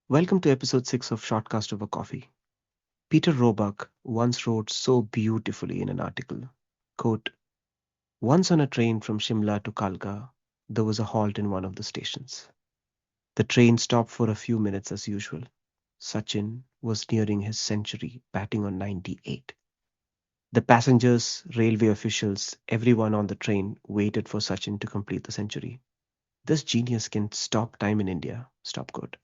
Welcome to episode 6 of Shortcast Over Coffee. Peter Roebuck once wrote so beautifully in an article, quote, once on a train from Shimla to Kalka, there was a halt in one of the stations. The train stopped for a few minutes as usual. Sachin was nearing his century, batting on 98. The passengers, railway officials, everyone on the train waited for Sachin to complete the century. This genius can stop time in India. Stop good.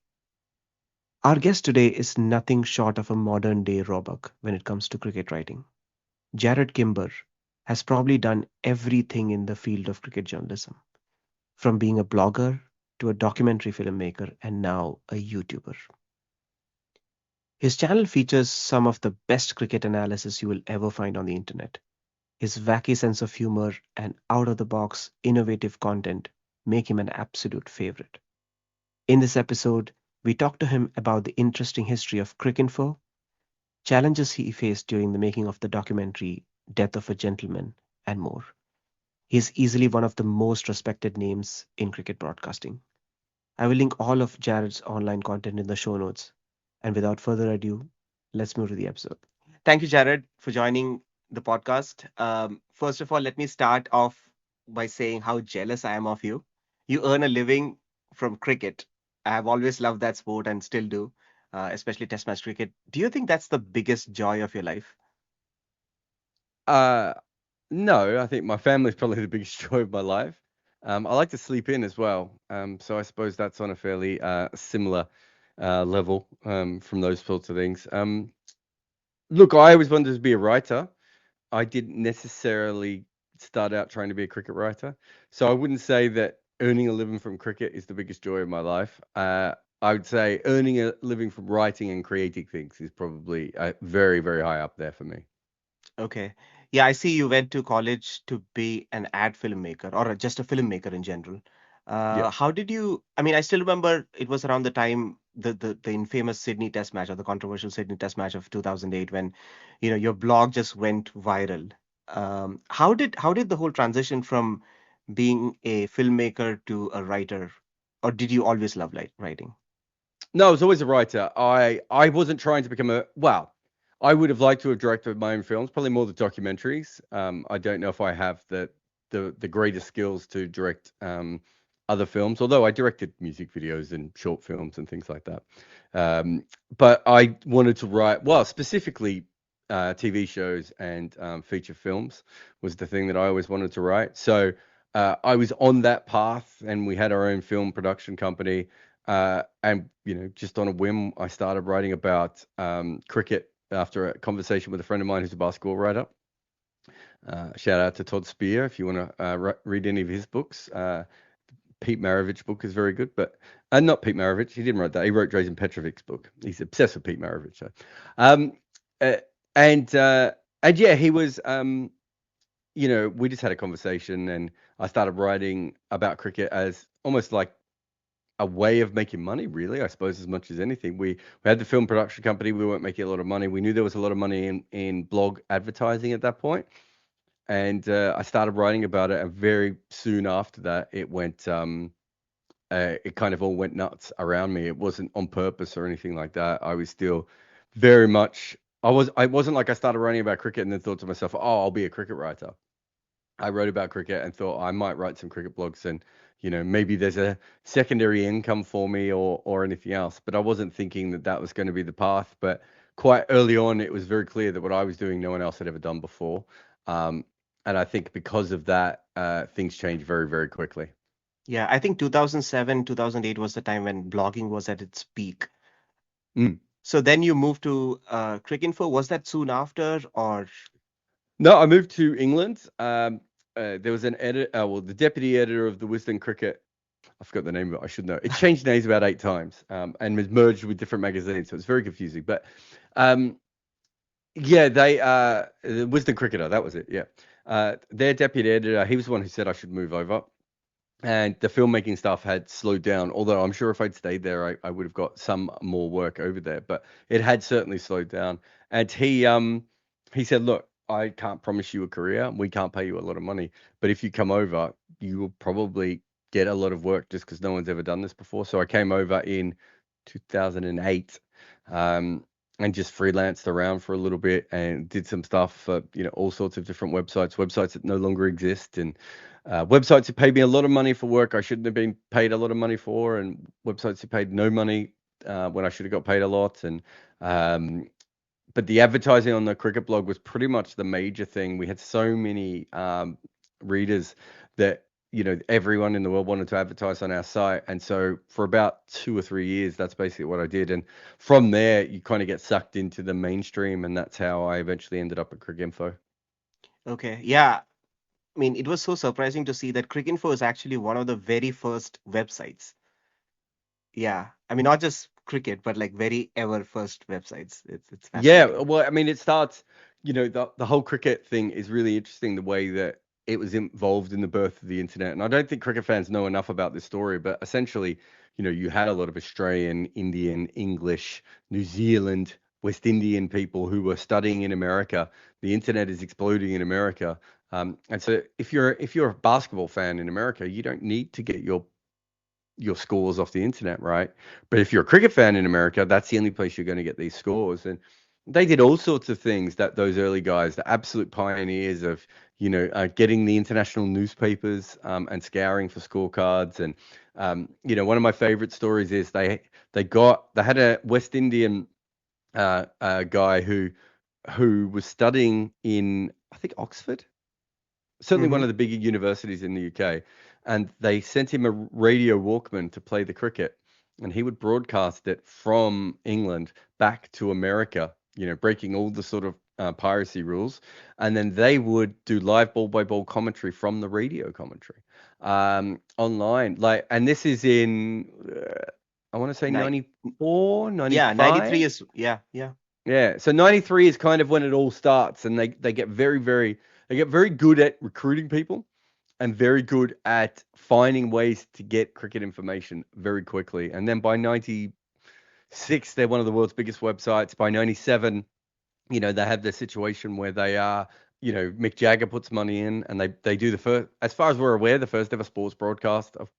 Our guest today is nothing short of a modern day Roebuck when it comes to cricket writing. Jarrod Kimber has probably done everything in the field of cricket journalism, from being a blogger to a documentary filmmaker and now a YouTuber. His channel features some of the best cricket analysis you will ever find on the internet. His wacky sense of humor and out of the box, innovative content make him an absolute favorite. In this episode, we talk to him about the interesting history of Cricinfo, challenges he faced during the making of the documentary Death of a Gentleman, and more. He is easily one of the most respected names in cricket broadcasting. I will link all of Jared's online content in the show notes. And without further ado, let's move to the episode. Thank you, Jared, for joining the podcast. First of all, let me start off by saying how jealous I am of you. You earn a living from cricket. I have always loved that sport and still do, especially Test match cricket. Do you think that's the biggest joy of your life? Uh, no, I think my family's probably the biggest joy of my life. I like to sleep in as well. So I suppose that's on a fairly similar level from those sorts of things. Look, I always wanted to be a writer. I didn't necessarily start out trying to be a cricket writer. So I wouldn't say that earning a living from cricket is the biggest joy of my life. I would say earning a living from writing and creating things is probably very, very high up there for me. Okay. Yeah, I see you went to college to be an ad filmmaker or just a filmmaker in general. Yeah. How did you? I mean, I still remember it was around the time the infamous Sydney Test match or the controversial Sydney Test match of 2008 when, your blog just went viral. How did the whole transition from being a filmmaker to a writer, or did you always love writing? No, I was always a writer. I wasn't trying to become a well. I would have liked to have directed my own films, probably more the documentaries. I don't know if I have the greatest skills to direct other films, although I directed music videos and short films and things like that. But I wanted to write, well, specifically TV shows and feature films was the thing that I always wanted to write. So I was on that path, and we had our own film production company. And just on a whim, I started writing about cricket after a conversation with a friend of mine who's a basketball writer. Shout out to Todd Spear if you want to read any of his books. Pete Maravich book is very good, but not Pete Maravich. He didn't write that. He wrote Drazen Petrovic's book. He's obsessed with Pete Maravich. So. Um, uh, and and yeah, he was. We just had a conversation, and I started writing about cricket as almost like a way of making money, really, I suppose, as much as anything. We had the film production company. We weren't making a lot of money. We knew there was a lot of money in blog advertising at that point, and I started writing about it. And very soon after that, it kind of all went nuts around me. It wasn't on purpose or anything like that. I was still very much. I wasn't like I started writing about cricket and then thought to myself, "Oh, I'll be a cricket writer." I wrote about cricket and thought I might write some cricket blogs and maybe there's a secondary income for me or anything else. But I wasn't thinking that that was going to be the path. But quite early on, it was very clear that what I was doing, no one else had ever done before. Um, and I think because of that, things changed very, very quickly. Yeah, I think 2007, 2008 was the time when blogging was at its peak. Mm. So then you moved to Cricinfo. Was that soon after, or No, I moved to England. There was an editor, the deputy editor of the Wisden Cricket. I forgot the name of it. I should know. It changed names about 8 times and was merged with different magazines, so it's very confusing. But um, yeah, the Wisden Cricketer, that was it. Yeah, their deputy editor, he was the one who said I should move over, and the filmmaking stuff had slowed down. Although I'm sure if I'd stayed there, I would have got some more work over there. But it had certainly slowed down. And he said, "Look, I can't promise you a career. We can't pay you a lot of money, but if you come over, you will probably get a lot of work just because no one's ever done this before." So I came over in 2008, and just freelanced around for a little bit and did some stuff for all sorts of different websites that no longer exist, and websites that paid me a lot of money for work I shouldn't have been paid a lot of money for, and websites that paid no money when I should have got paid a lot. And um, but the advertising on the cricket blog was pretty much the major thing. We had so many readers that everyone in the world wanted to advertise on our site, and so for about 2 or 3 years, that's basically what I did. And from there, you kind of get sucked into the mainstream, and that's how I eventually ended up at Cricinfo. Okay. Yeah. I mean, it was so surprising to see that Cricinfo is actually one of the very first websites. Yeah. I mean, not just cricket, but like very ever first websites. It's Yeah, fascinating. well, I mean, it starts, the whole cricket thing is really interesting, the way that it was involved in the birth of the internet. And I don't think cricket fans know enough about this story, but essentially, you had a lot of Australian, Indian, English, New Zealand, West Indian people who were studying in America. The internet is exploding in America. And so if you're a basketball fan in America, you don't need to get your scores off the internet, right? But if you're a cricket fan in America, that's the only place you're going to get these scores. And they did all sorts of things, that those early guys, the absolute pioneers of, getting the international newspapers and scouring for scorecards. And one of my favorite stories is they had a West Indian guy who was studying in, I think, Oxford, certainly one Mm-hmm. of the bigger universities in the UK, and they sent him a radio Walkman to play the cricket, and he would broadcast it from England back to America, breaking all the sort of piracy rules, and then they would do live ball by ball commentary from the radio commentary online. Like, and this is in, I want to say Ni 94, Yeah, 93 95. is, yeah, yeah. Yeah, so 93 is kind of when it all starts, and they get very good at recruiting people and very good at finding ways to get cricket information very quickly. And then by 96, they're one of the world's biggest websites. By 97, they have this situation where they are, Mick Jagger puts money in, and they do the first, as far as we're aware, the first ever sports broadcast of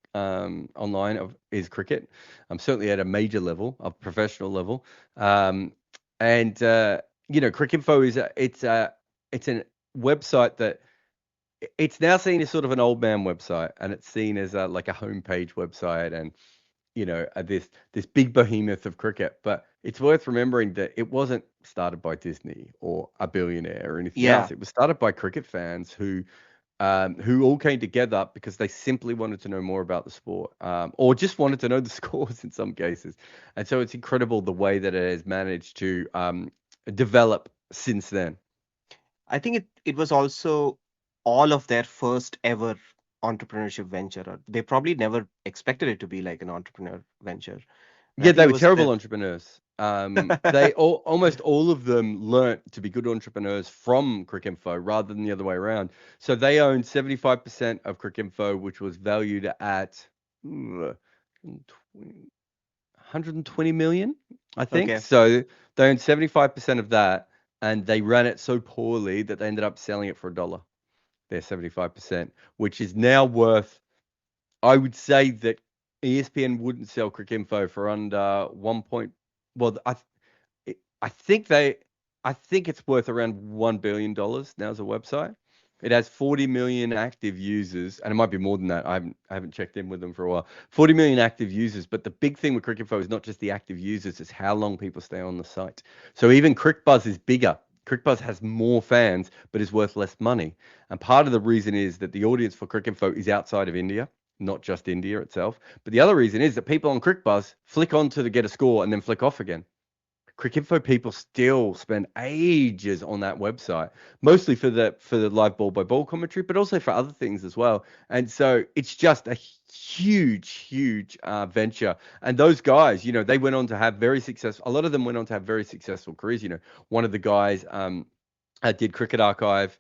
online of is cricket. Certainly at a major level, a professional level. Um, and Cricinfo it's a website that it's now seen as sort of an old man website, and it's seen as like a homepage website, and this big behemoth of cricket. But it's worth remembering that it wasn't started by Disney or a billionaire or anything else. Yeah. It was started by cricket fans who all came together because they simply wanted to know more about the sport, or just wanted to know the scores in some cases. And so it's incredible the way that it has managed to develop since then. I think it was also all of their first ever entrepreneurship venture. Or they probably never expected it to be like an entrepreneur venture. And I Yeah, think they it were was terrible their entrepreneurs. They almost all of them learnt to be good entrepreneurs from Cricinfo rather than the other way around. So they owned 75% of Cricinfo, which was valued at uh, 120 million, I think. okay. So they owned 75% of that, and they ran it so poorly that they ended up selling it for $1. Their 75%, which is now worth, I would say that ESPN wouldn't sell Cricinfo for under one point. Well, I think I think it's worth around $1 billion now as a website. It has 40 million active users, and it might be more than that. I haven't checked in with them for a while. 40 million active users, but the big thing with Cricinfo is not just the active users; it's how long people stay on the site. So even CricBuzz is bigger. CricBuzz has more fans, but is worth less money. And part of the reason is that the audience for Cricinfo is outside of India, not just India itself. But the other reason is that people on CricBuzz flick on to get a score and then flick off again. Cricinfo people still spend ages on that website, mostly for the live ball by ball commentary, but also for other things as well. And so it's just a huge venture. And those guys, they went on to have very successful. A lot of them went on to have very successful careers. One of the guys did Cricket Archive,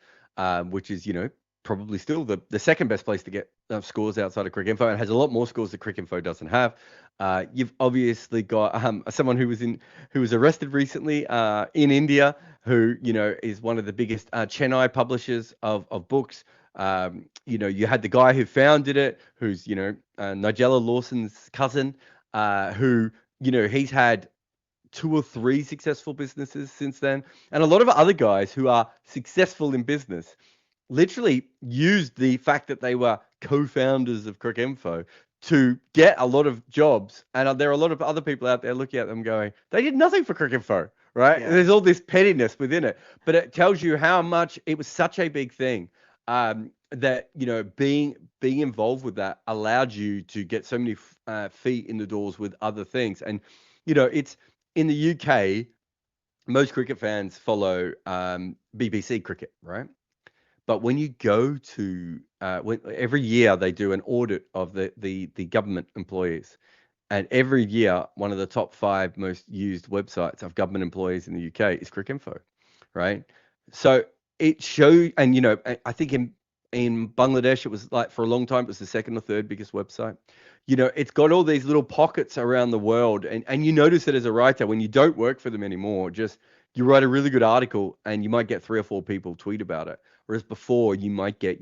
which is probably still the second best place to get scores outside of Cricinfo. It has a lot more scores that Cricinfo doesn't have. You've obviously got someone who was arrested recently in India, who is one of the biggest Chennai publishers of books. You had the guy who founded it, who's Nigella Lawson's cousin, who he's had two or three successful businesses since then. And a lot of other guys who are successful in business literally used the fact that they were co-founders of Cricinfo to get a lot of jobs. And there are a lot of other people out there looking at them going, they did nothing for Cricinfo, right? Yeah. There's all this pettiness within it, but it tells you how much it was such a big thing. That being involved with that allowed you to get so many feet in the doors with other things, and it's in the UK. Most cricket fans follow BBC cricket, right? But when you go to every year they do an audit of the government employees, and every year one of the top five most used websites of government employees in the UK is Cricinfo, right? So it shows, and I think in Bangladesh it was like for a long time it was the second or third biggest website. It's got all these little pockets around the world, and you notice it as a writer when you don't work for them anymore. Just you write a really good article and you might get three or four people tweet about it. Whereas before, you might get,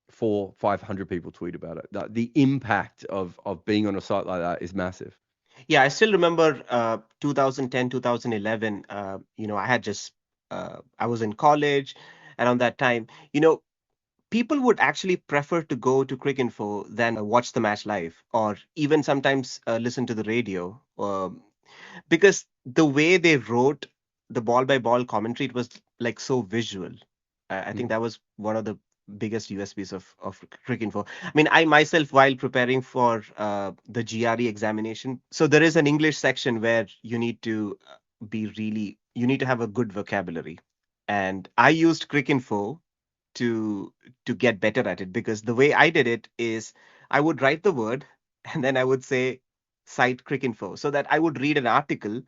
500 people tweet about it. The impact of being on a site like that is massive. Yeah, I still remember 2010, 2011. I had just I was in college, and on that time, people would actually prefer to go to Cricinfo than watch the match live, or even sometimes listen to the radio, because the way they wrote the ball by ball commentary, it was like so visual. I think Mm, that was one of the biggest USPs of Cricinfo. I mean, I myself, while preparing for the GRE examination, so there is an English section where you need to you need to have a good vocabulary, and I used Cricinfo to get better at it, because the way I did it is I would write the word and then I would say cite Cricinfo, so that I would read an article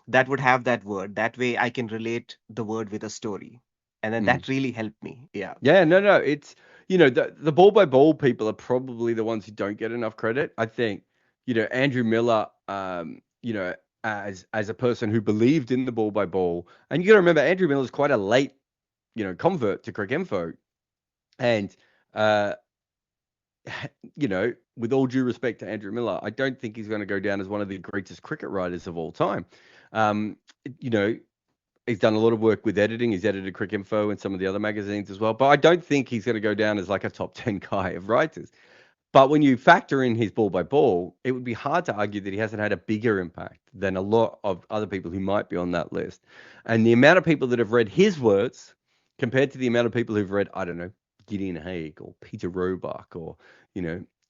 that would have that word. That way I can relate the word with a story. And then mm. that really helped me. Yeah. Yeah, no, no. It's the ball by ball people are probably the ones who don't get enough credit. I think Andrew Miller, as a person who believed in the ball by ball, and you got to remember Andrew Miller is quite a late convert to Cricinfo, and uh, with all due respect to Andrew Miller, I don't think he's going to go down as one of the greatest cricket writers of all time. Um, you know, he's done a lot of work with editing. He's edited Cricinfo and some of the other magazines as well. But I don't think he's going to go down as like a top 10 guy of writers. But when you factor in his ball by ball, it would be hard to argue that he hasn't had a bigger impact than a lot of other people who might be on that list. And the amount of people that have read his words compared to the amount of people who've read, I don't know, Gideon Haigh or Peter Roebuck or,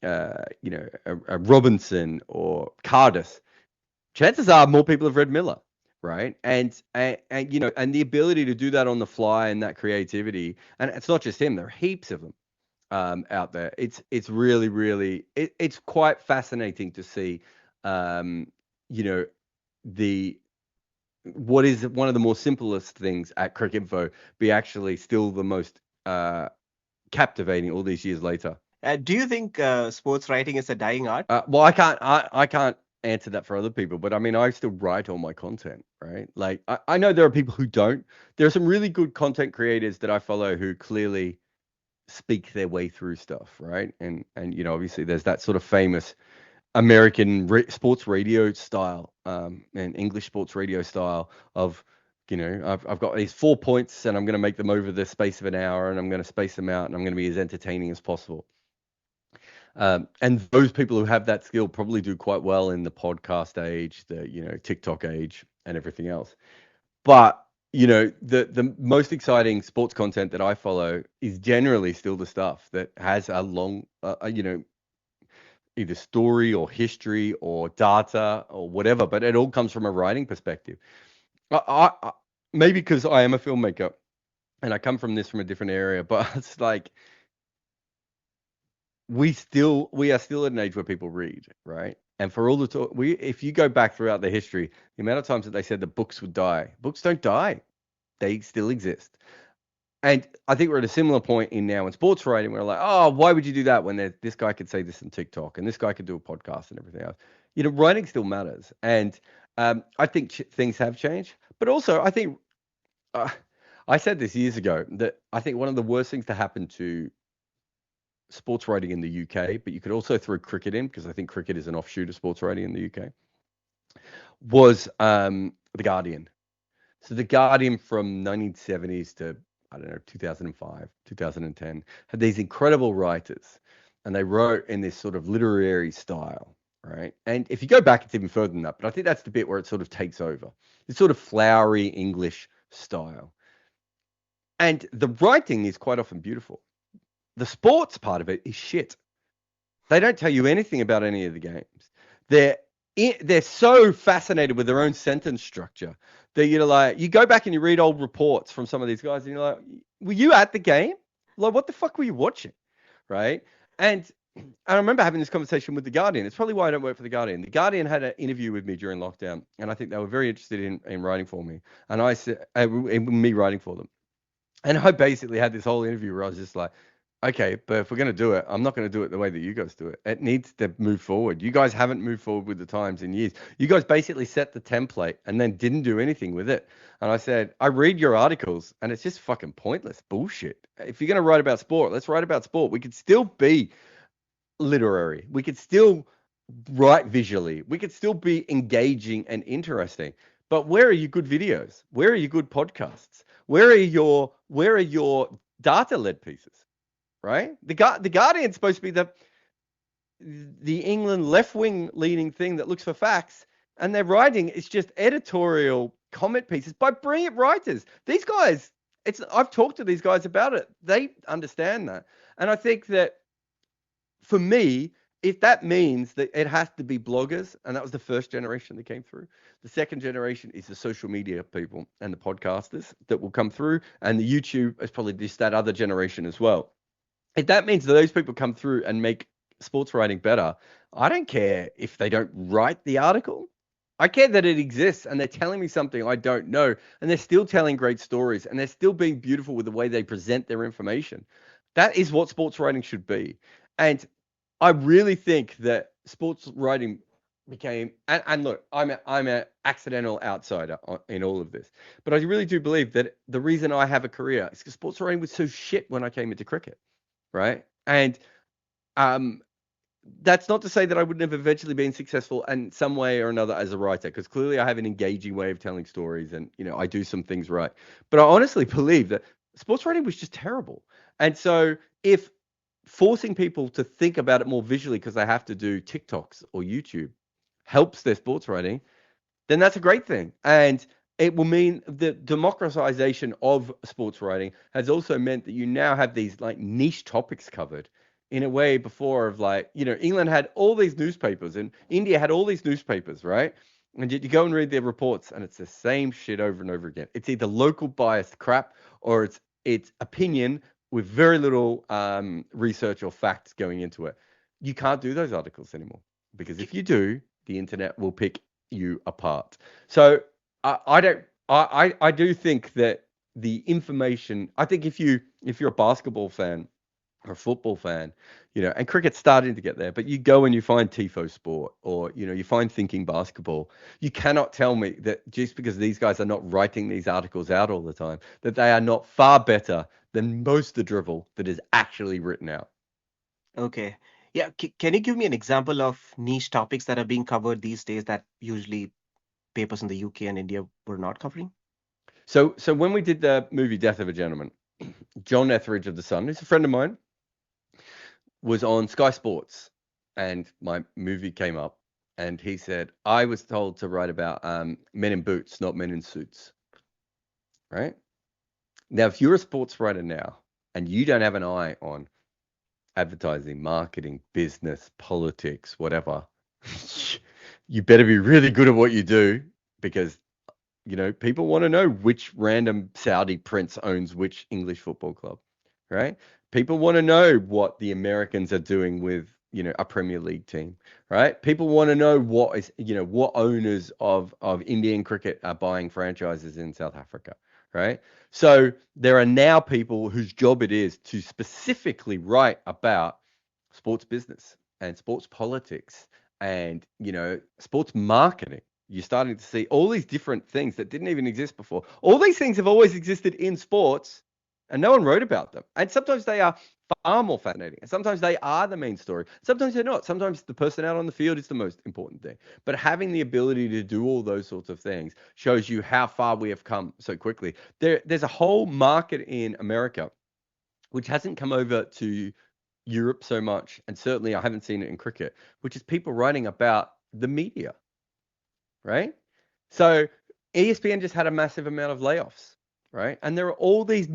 a Robinson or Cardis, chances are more people have read Miller, right? And the ability to do that on the fly and that creativity, and it's not just him. There are heaps of them out there. It's really really it's quite fascinating to see, you know, the what is one of the more simplest things at Cricinfo be actually still the most captivating all these years later. Do you think sports writing is a dying art? Well, I can't answer that for other people, but I mean, I still write all my content, right? Like, I know there are people who don't. There are some really good content creators that I follow who clearly speak their way through stuff, right? And obviously, there's that sort of famous American sports radio style, and English sports radio style of, I've got these 4 points and I'm going to make them over the space of an hour and I'm going to space them out and I'm going to be as entertaining as possible. And those people who have that skill probably do quite well in the podcast age, the TikTok age, and everything else. But the most exciting sports content that I follow is generally still the stuff that has a long, either story or history or data or whatever. But it all comes from a writing perspective. Maybe because I am a filmmaker and I come from a different area, but it's like we are still at an age where people read, right? And for all the talk, if you go back throughout the history, the amount of times that they said that books would die, books don't die; they still exist. And I think we're at a similar point in now in sports writing. We're like, oh, why would you do that when this guy could say this on TikTok and this guy could do a podcast and everything else? Writing still matters, and I think things have changed. But also, I think I said this years ago that I think one of the worst things to happen to sports writing in the UK, but you could also throw cricket in because I think cricket is an offshoot of sports writing in the UK. was The Guardian. So The Guardian from 1970s to, I don't know, 2005, 2010 had these incredible writers, and they wrote in this sort of literary style, right? And if you go back, it's even further than that, but I think that's the bit where it sort of takes over. This sort of flowery English style. And the writing is quite often beautiful. The sports part of it is shit. They don't tell you anything about any of the games. They're they're so fascinated with their own sentence structure that you're like, you go back and you read old reports from some of these guys, and you're like, were you at the game? Like, what the fuck were you watching? Right? And I remember having this conversation with the Guardian. It's probably why I don't work for the Guardian. The Guardian had an interview with me during lockdown, and I think they were very interested in writing for me, and I said, in me writing for them. And I basically had this whole interview where I was just like, okay, but if we're going to do it, I'm not going to do it the way that you guys do it. It needs to move forward. You guys haven't moved forward with the times in years. You guys basically set the template and then didn't do anything with it. And I said, I read your articles and it's just fucking pointless bullshit. If you're going to write about sport, let's write about sport. We could still be literary. We could still write visually. We could still be engaging and interesting. But where are your good videos? Where are your good podcasts? Where are your data led pieces? Right? The Guardian's supposed to be the England left wing leading thing that looks for facts, and their writing is just editorial comment pieces by brilliant writers. These guys, I've talked to these guys about it. They understand that, and I think that for me, if that means that it has to be bloggers, and that was the first generation that came through, the second generation is the social media people and the podcasters that will come through, and the YouTube is probably just that other generation as well. If that means that those people come through and make sports writing better, I don't care if they don't write the article. I care that it exists and they're telling me something I don't know, and they're still telling great stories, and they're still being beautiful with the way they present their information. That is what sports writing should be. And I really think that sports writing became, and look, I'm an accidental outsider in all of this, but I really do believe that the reason I have a career is because sports writing was so shit when I came into cricket, right? And um, that's not to say that I wouldn't have eventually been successful in some way or another as a writer, because clearly I have an engaging way of telling stories, and I do some things right. But I honestly believe that sports writing was just terrible. And so if forcing people to think about it more visually because they have to do TikToks or YouTube helps their sports writing, then that's a great thing. And it will mean the democratization of sports writing has also meant that you now have these like niche topics covered in a way before of like, England had all these newspapers and India had all these newspapers, right? And yet you go and read their reports and it's the same shit over and over again. It's either local biased crap or it's opinion with very little research or facts going into it. You can't do those articles anymore because if you do, the internet will pick you apart. So I don't. I do think that the information. I think if you're a basketball fan or a football fan, and cricket's starting to get there, but you go and you find Tifo Sport or you find Thinking Basketball. You cannot tell me that just because these guys are not writing these articles out all the time, that they are not far better than most of the drivel that is actually written out. Okay. Yeah. Can you give me an example of niche topics that are being covered these days that usually papers in the UK and India were not covering? So when we did the movie Death of a Gentleman, John Etheridge of the Sun, who's a friend of mine, was on Sky Sports, and my movie came up, and he said I was told to write about men in boots, not men in suits. Right now, if you're a sports writer now and you don't have an eye on advertising, marketing, business, politics, whatever, you better be really good at what you do because people want to know which random Saudi prince owns which English football club, right? People want to know what the Americans are doing with, a Premier League team, right? People want to know what owners of Indian cricket are buying franchises in South Africa, right? So there are now people whose job it is to specifically write about sports business and sports politics and, sports marketing. You're starting to see all these different things that didn't even exist before. All these things have always existed in sports, and no one wrote about them. And sometimes they are far more fascinating. And sometimes they are the main story. Sometimes they're not. Sometimes the person out on the field is the most important thing. But having the ability to do all those sorts of things shows you how far we have come so quickly. There's a whole market in America which hasn't come over to Europe so much, and certainly I haven't seen it in cricket, which is people writing about the media, right? So ESPN just had a massive amount of layoffs, right? And there are all these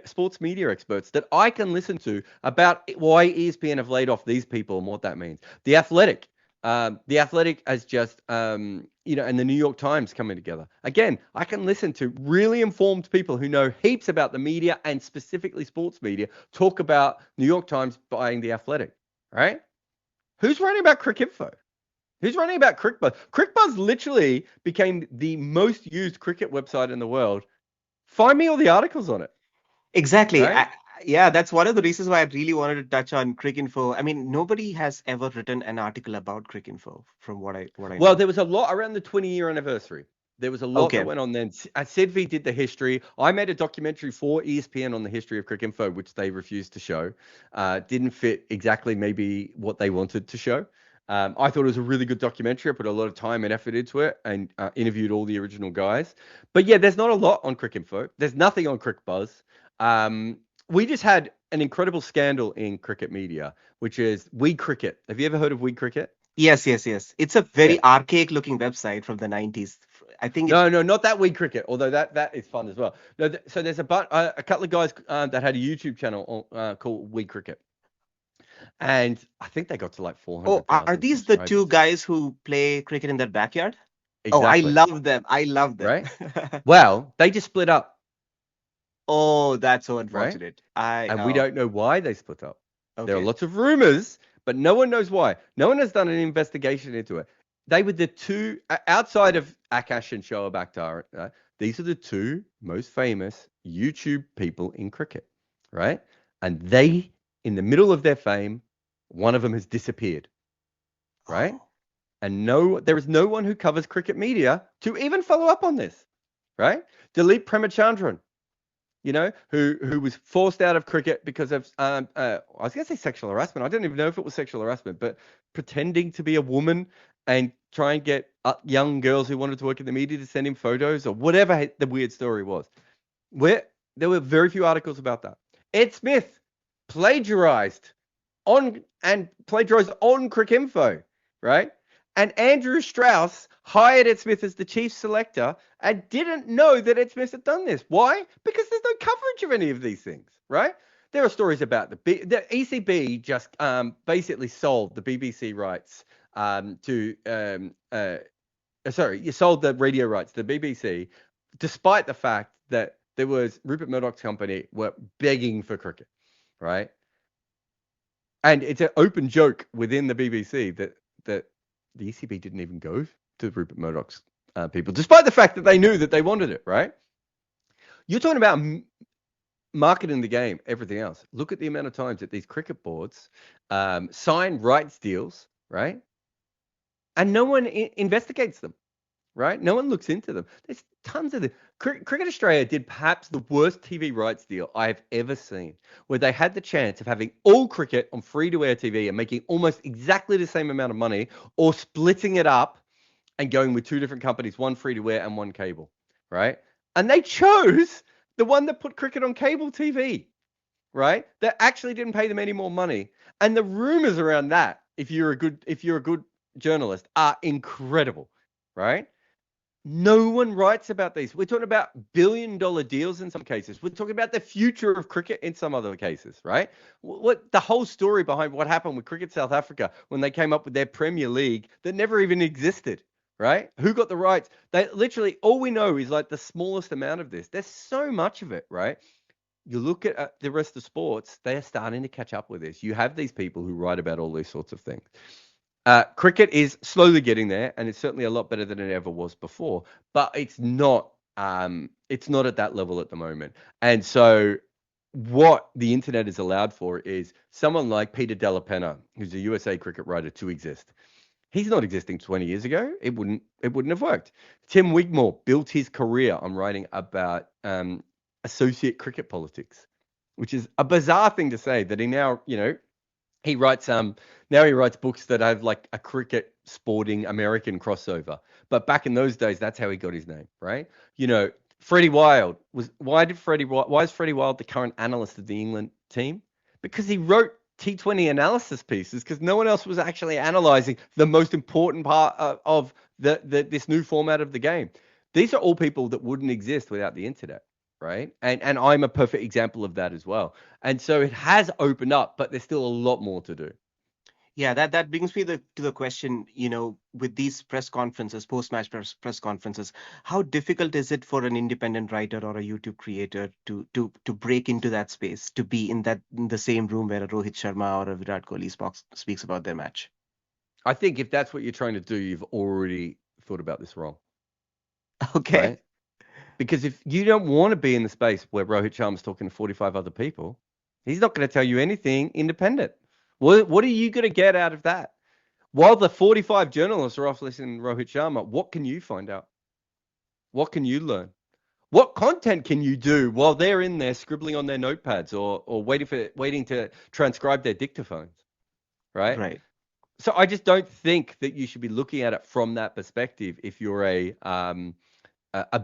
sports media experts that I can listen to about why ESPN have laid off these people and what that means. The Athletic has just, and the New York Times coming together. Again, I can listen to really informed people who know heaps about the media and specifically sports media talk about New York Times buying the Athletic, right? Who's writing about Cricinfo? Who's writing about CricBuzz? CricBuzz literally became the most used cricket website in the world. Find me all the articles on it, Exactly. right? Yeah, that's one of the reasons why I really wanted to touch on Cricinfo. I mean, nobody has ever written an article about Cricinfo, from what I Well, know. there was a lot around the 20-year anniversary. There was a lot that Okay. went on then. Sidvi did the history. I made a documentary for ESPN on the history of Cricinfo, which they refused to show. Didn't fit exactly maybe what they wanted to show. I thought it was a really good documentary. I put a lot of time and effort into it and interviewed all the original guys. But yeah, there's not a lot on Cricinfo. There's nothing on CricBuzz. We just had an incredible scandal in cricket media, which is We Cricket. Have you ever heard of We Cricket? Yes, yes, yes. It's a Yeah. very archaic looking website from the 90s. I think it, No, no, not that We Cricket, although that is fun as well. No, so there's a couple of guys that had a YouTube channel called We Cricket, and I think they got to like oh, are 400,000 these the two subscribers. guys who play cricket in their backyard? Oh, I Exactly, love them. I love them. right? Well, they just split up, Oh, that's so right? unfortunate. And we don't know why they split up. There are Okay. lots of rumors, but no one knows why. No one has done an investigation into it. They were the two outside of Akash and Shoaib Akhtar. These are the two most famous YouTube people in cricket, right? And they, in the middle of their fame, one of them has disappeared, right? Oh, And there is no one who covers cricket media to even follow up on this, right? Dilip Premachandran, who was forced out of cricket because of I was going to say sexual harassment. I don't even know if it was sexual harassment, but pretending to be a woman and try and get young girls who wanted to work in the media to send him photos or whatever the weird story was. Where there were very few articles about that. Ed Smith plagiarized on Cricinfo, right? And Andrew Strauss hired Ed Smith as the chief selector and didn't know that Ed Smith had done this. Why? Because there's no coverage of any of these things, right? There are stories about the ECB just basically sold the BBC rights you sold the radio rights to the BBC, despite the fact that there was Rupert Murdoch's company were begging for cricket, right? And it's an open joke within the BBC that the ECB didn't even go to Rupert Murdoch's people, despite the fact that they knew that they wanted it, right? You're talking about marketing the game, everything else. Look at the amount of times that these cricket boards sign rights deals, right? And no one investigates them, right? No one looks into them. There's tons of them. Cricket Australia did perhaps the worst TV rights deal I've ever seen, where they had the chance of having all cricket on free-to-air TV and making almost exactly the same amount of money, or splitting it up and going with two different companies, one free-to-air and one cable, right? And they chose the one that put cricket on cable TV, right? That actually didn't pay them any more money. And the rumors around that, if you're a good journalist, are incredible, right? No one writes about these. We're talking about billion-dollar deals in some cases. We're talking about the future of cricket in some other cases, right? What the whole story behind what happened with Cricket South Africa when they came up with their Premier League that never even existed, right? Who got the rights? They literally all we know is like the smallest amount of this. There's so much of it, right? You look at the rest of sports, they are starting to catch up with this. You have these people who write about all these sorts of things. Cricket is slowly getting there, and it's certainly a lot better than it ever was before. But it's not. It's not at that level at the moment. And so, what the internet is allowed for is someone like Peter Della Penna, who's a USA cricket writer, to exist. He's not existing 20 years ago. It wouldn't have worked. Tim Wigmore built his career on writing about associate cricket politics. which is a bizarre thing to say. That he now, he writes now he writes books that have like a cricket sporting American crossover. But back in those days, that's how he got his name, right? You know, Freddie Wild was why is Freddie Wild the current analyst of the England team? Because he wrote T20 analysis pieces because no one else was actually analyzing the most important part of the this new format of the game. These are all people that wouldn't exist without the internet, right? And I'm a perfect example of that as well. And so it has opened up, but there's still a lot more to do. Yeah, that brings me to the question, with these press conferences, post-match press conferences, how difficult is it for an independent writer or a YouTube creator to break into that space, to be in the same room where a Rohit Sharma or a Virat Kohli speaks about their match? I think if that's what you're trying to do, you've already thought about this wrong, Okay. right? Because if you don't want to be in the space where Rohit Sharma's talking to 45 other people, he's not going to tell you anything independent. What are you going to get out of that? While the 45 journalists are off listening to Rohit Sharma, what can you find out? What can you learn? What content can you do while they're in there scribbling on their notepads or waiting to transcribe their dictaphones, right? Right. So I just don't think that you should be looking at it from that perspective if you're a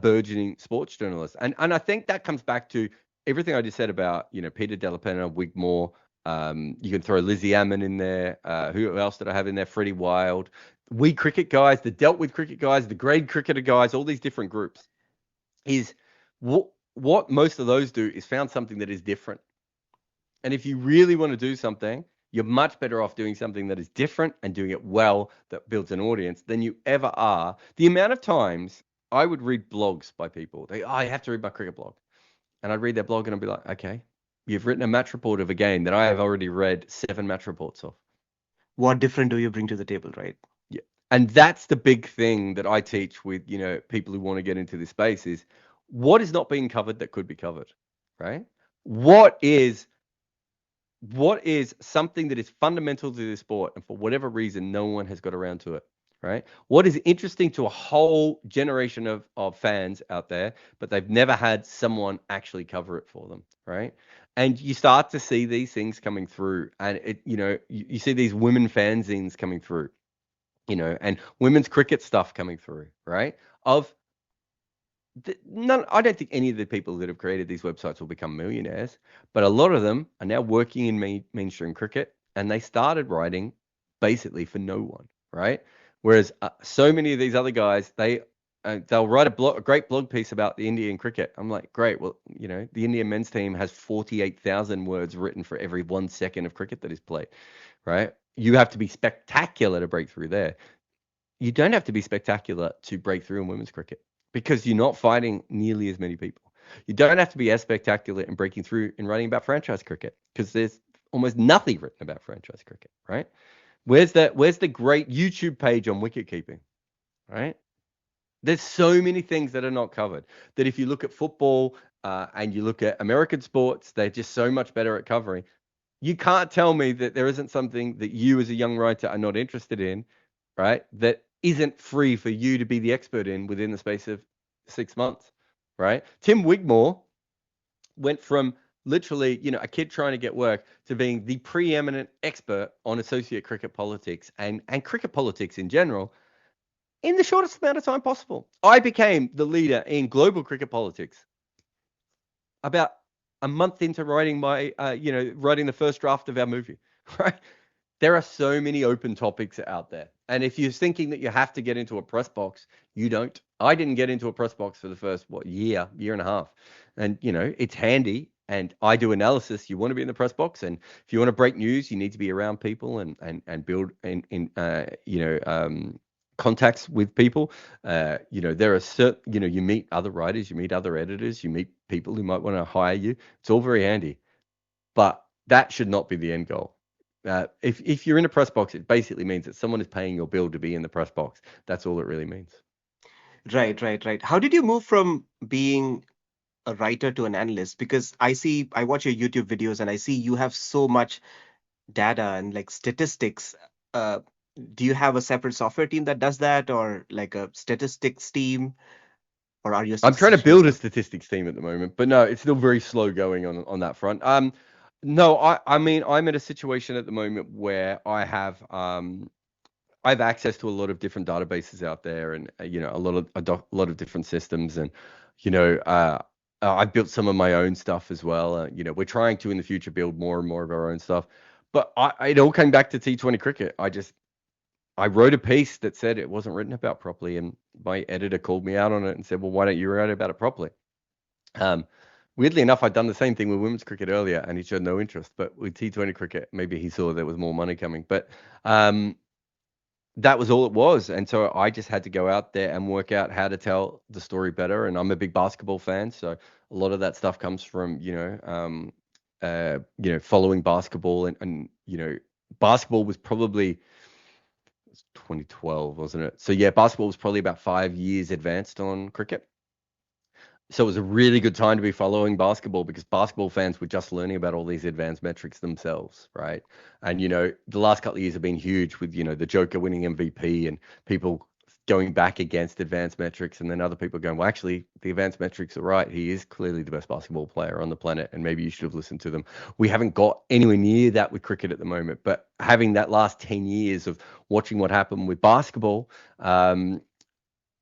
burgeoning sports journalist. And I think that comes back to everything I just said about, Peter Della Wigmore. You can throw Lizzie Ammon in there. Who else did I have in there? Freddie Wild. We cricket guys, the dealt with cricket guys, the grade cricketer guys, all these different groups. Is what most of those do is found something that is different. And if you really want to do something, you're much better off doing something that is different and doing it well that builds an audience than you ever are. The amount of times I would read blogs by people, I have to read my cricket blog. And I'd read their blog and I'd be like, okay, you've written a match report of a game that I have already read 7 match reports of. What different do you bring to the table, right? Yeah. And that's the big thing that I teach with, people who want to get into this space is what is not being covered that could be covered, right? What is something that is fundamental to the sport and for whatever reason no one has got around to it, right? What is interesting to a whole generation of fans out there, but they've never had someone actually cover it for them, right? And you start to see these things coming through, and you see these women fanzines coming through, and women's cricket stuff coming through, right? Of none, I don't think any of the people that have created these websites will become millionaires, but a lot of them are now working in mainstream cricket, and they started writing basically for no one, right? Whereas so many of these other guys, they'll write a great blog piece about the Indian cricket. I'm like, great. Well, the Indian men's team has 48,000 words written for every 1 second of cricket that is played, right? You have to be spectacular to break through there. You don't have to be spectacular to break through in women's cricket because you're not fighting nearly as many people. You don't have to be as spectacular in breaking through in writing about franchise cricket because there's almost nothing written about franchise cricket, right? Where's the great YouTube page on wicket keeping, right? There's so many things that are not covered that if you look at football and you look at American sports, they're just so much better at covering. You can't tell me that there isn't something that you as a young writer are not interested in, right? That isn't free for you to be the expert in within the space of 6 months, right? Tim Wigmore went from literally, a kid trying to get work to being the preeminent expert on associate cricket politics and cricket politics in general in the shortest amount of time possible. I became the leader in global cricket politics about a month into writing writing the first draft of our movie, right? There are so many open topics out there. And if you're thinking that you have to get into a press box, you don't. I didn't get into a press box for the first, year and a half. And, it's handy. And I do analysis. You want to be in the press box. And if you want to break news, you need to be around people and build contacts with people. There are certain, you meet other writers, you meet other editors, you meet people who might want to hire you. It's all very handy. But that should not be the end goal. If you're in a press box, it basically means that someone is paying your bill to be in the press box. That's all it really means. Right, right, right. How did you move from being a writer to an analyst? Because I watch your YouTube videos and I see you have so much data and like statistics. Uh, do you have a separate software team that does that, or like a statistics team? or are you a I'm trying to statistician build a yourself? statistics team at the moment, but no, it's still very slow going on that front. No, I mean, I'm in a situation at the moment where I have access to a lot of different databases out there, and a lot of different systems, and you know, I built some of my own stuff as well. We're trying to in the future build more and more of our own stuff, but it all came back to T20 cricket. I wrote a piece that said it wasn't written about properly, and my editor called me out on it and said, "Well, why don't you write about it properly?" Um, Weirdly enough, I'd done the same thing with women's cricket earlier, and he showed no interest. But with T20 cricket, maybe he saw there was more money coming. But um, that was all it was. And so I just had to go out there and work out how to tell the story better. And I'm a big basketball fan, so a lot of that stuff comes from following basketball, and basketball was probably 2012, wasn't it? So yeah, basketball was probably about 5 years advanced on cricket. So it was a really good time to be following basketball because basketball fans were just learning about all these advanced metrics themselves, right? And the last couple of years have been huge with the Joker winning MVP and people going back against advanced metrics, and then other people going, well, actually, the advanced metrics are right. He is clearly the best basketball player on the planet, and maybe you should have listened to them. We haven't got anywhere near that with cricket at the moment, but having that last 10 years of watching what happened with basketball,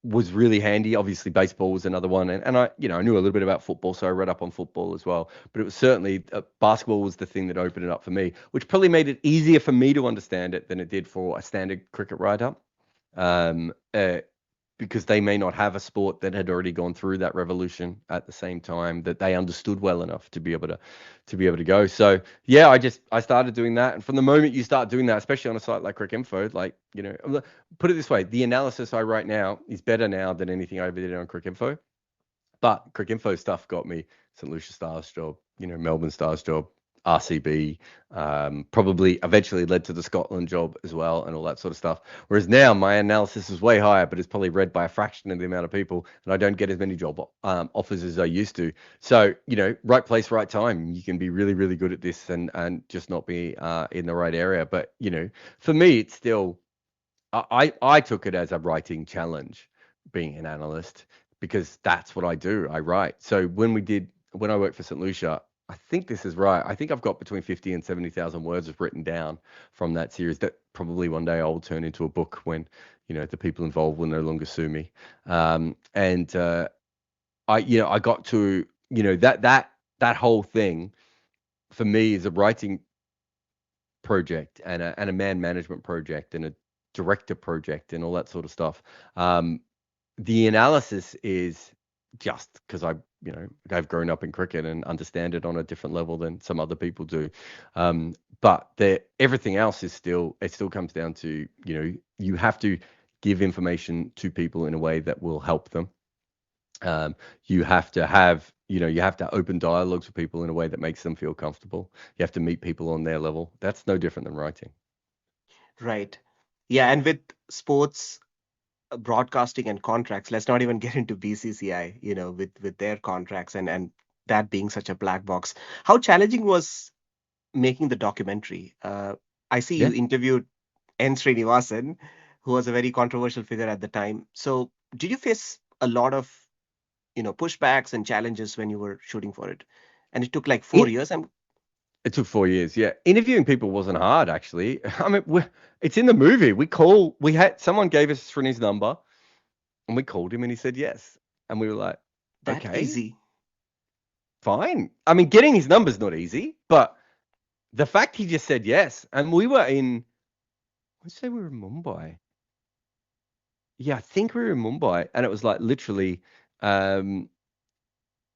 was really handy. Obviously, baseball was another one, and I knew a little bit about football, so I read up on football as well. But it was certainly basketball was the thing that opened it up for me, which probably made it easier for me to understand it than it did for a standard cricket writer. Um, uh, because they may not have a sport that had already gone through that revolution at the same time that they understood well enough to be able to go. So yeah, I started doing that, and from the moment you start doing that, especially on a site like Cricinfo, put it this way, the analysis I write now is better now than anything I ever did on Cricinfo. But Cricinfo stuff got me St. Lucia Stars job, Melbourne Stars job, RCB, probably eventually led to the Scotland job as well, and all that sort of stuff. Whereas now my analysis is way higher, but it's probably read by a fraction of the amount of people, and I don't get as many job offers as I used to. So, right place, right time. You can be really, really good at this and just not be in the right area. But, for me, it's still, I took it as a writing challenge, being an analyst, because that's what I do. I write. So when I worked for St. Lucia, I think this is right. I think I've got between 50 and 70,000 words of written down from that series that probably one day I'll turn into a book when, the people involved will no longer sue me. And I got to, that whole thing for me is a writing project and a man management project and a director project and all that sort of stuff. The analysis is just because I've grown up in cricket and understand it on a different level than some other people do. But everything else it still comes down to, you have to give information to people in a way that will help them. You have to open dialogues with people in a way that makes them feel comfortable. You have to meet people on their level. That's no different than writing. Right. Yeah, and with sports broadcasting and contracts, let's not even get into BCCI, with their contracts and that being such a black box. How challenging was making the documentary? I see you Yeah. interviewed N. Srinivasan, who was a very controversial figure at the time. So, did you face a lot of, pushbacks and challenges when you were shooting for it? And it took like 4 years. It took 4 years. Yeah, interviewing people wasn't hard actually. I mean, it's in the movie. We had someone gave us Srini's number, and we called him, and he said yes, and we were like, That okay, easy. fine. I mean, getting his number's not easy, but the fact he just said yes, and we were in, let's say we were in Mumbai. Yeah, I think we were in Mumbai, and it was like literally, um,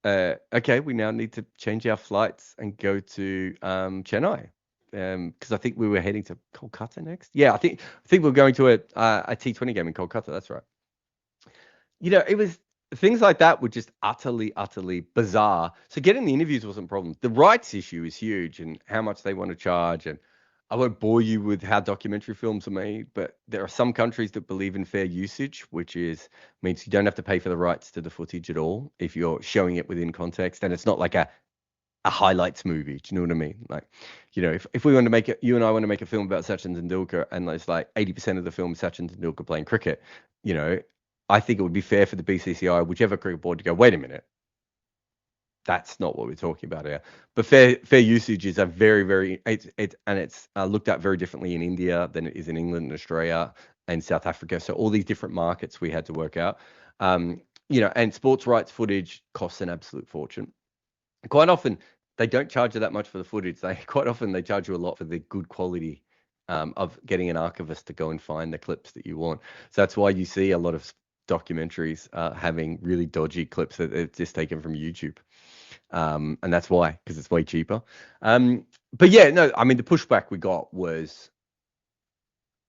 okay, we now need to change our flights and go to Chennai. Because I think we were heading to Kolkata next. Yeah, I think we are going to a T20 game in Kolkata. That's right. It was things like that were just utterly, utterly bizarre. So getting the interviews wasn't a problem. The rights issue is huge and how much they want to charge. And I won't bore you with how documentary films are made, but there are some countries that believe in fair usage, which means you don't have to pay for the rights to the footage at all if you're showing it within context. And it's not like a highlights movie. Do you know what I mean? Like, if we want to make it, you and I want to make a film about Sachin Tendulkar, and it's like 80% of the film is Sachin Tendulkar playing cricket, you know, I think it would be fair for the BCCI, whichever cricket board, to go, wait a minute, that's not what we're talking about here. But fair usage is a very it's looked at very differently in India than it is in England and Australia and South Africa. So all these different markets we had to work out. And sports rights footage costs an absolute fortune. Quite often they don't charge you that much for the footage. They charge you a lot for the good quality of getting an archivist to go and find the clips that you want. So that's why you see a lot of documentaries having really dodgy clips that it's just taken from YouTube. And that's why, because it's way cheaper. But yeah, no, I mean, the pushback we got was,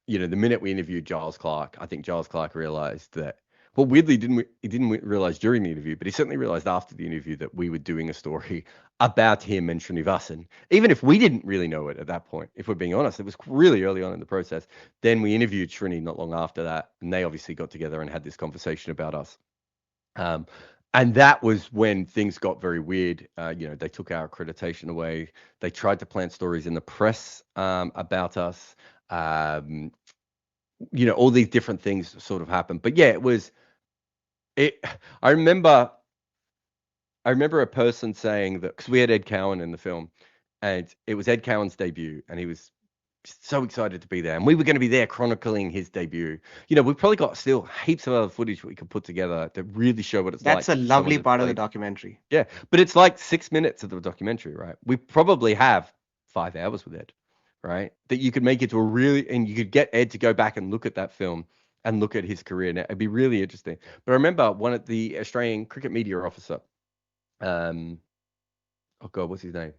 the minute we interviewed Giles Clark, I think Giles Clark realized that, well, weirdly, he didn't realize during the interview, but he certainly realized after the interview that we were doing a story about him and Srinivasan. Even if we didn't really know it at that point, if we're being honest, it was really early on in the process. Then we interviewed Srini not long after that, and they obviously got together and had this conversation about us. And that was when things got very weird. They took our accreditation away. They tried to plant stories in the press about us. All these different things sort of happened. But yeah, it. I remember a person saying that, because we had Ed Cowan in the film, and it was Ed Cowan's debut, and he was so excited to be there, and we were going to be there chronicling his debut. We've probably got still heaps of other footage we could put together that really show what it's like. That's a lovely part of the documentary. Yeah, but it's like 6 minutes of the documentary, right? We probably have 5 hours with Ed, right? That you could make it to and you could get Ed to go back and look at that film and look at his career. Now, it'd be really interesting. But I remember one of the Australian cricket media officer, oh God, what's his name?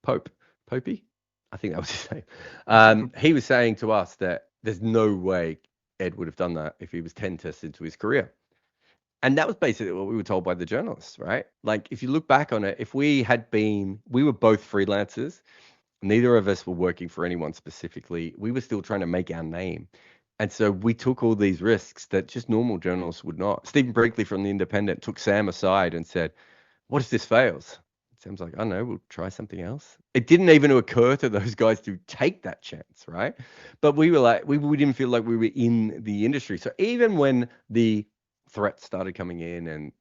Popey? I think that was his name. He was saying to us that there's no way Ed would have done that if he was 10 tests into his career. And that was basically what we were told by the journalists, right? Like, if you look back on it, if we were both freelancers, neither of us were working for anyone specifically. We were still trying to make our name. And so we took all these risks that just normal journalists would not. Stephen Brinkley from The Independent took Sam aside and said, what if this fails? Sam's like, I don't know, we'll try something else. It didn't even occur to those guys to take that chance, right? But we were like, we didn't feel like we were in the industry. So even when the threats started coming in and,